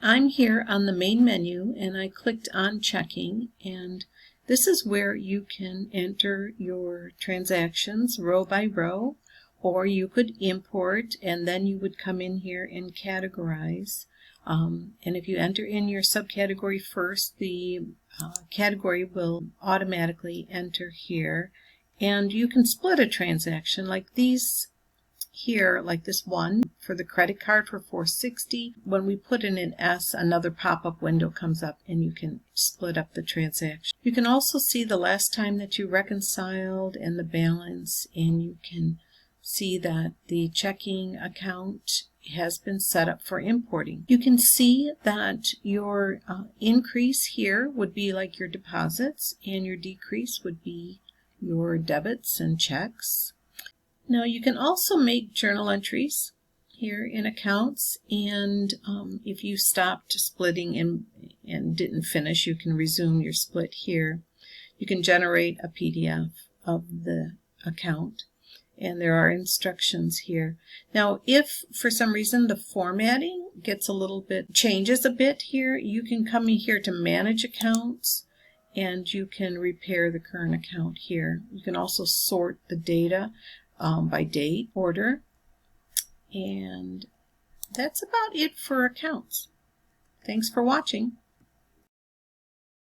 I'm here on the main menu and I clicked on checking, and this is where you can enter your transactions row by row, or you could import and then you would come in here and categorize. And if you enter in your subcategory first, the category will automatically enter here. And you can split a transaction like these here, like this one for the credit card for $460. When we put in an S, another pop-up window comes up and you can split up the transaction. You can also see the last time that you reconciled and the balance, and you can see that the checking account has been set up for importing. You can see that your increase here would be like your deposits, and your decrease would be your debits and checks. Now you can also make journal entries here in accounts, and if you stopped splitting and didn't finish, you can resume your split here. You can generate a PDF of the account, and there are instructions here. Now if for some reason the formatting gets a little bit, changes a bit here, you can come in here to manage accounts and you can repair the current account here. You can also sort the data by date, order, and that's about it for accounts. Thanks for watching.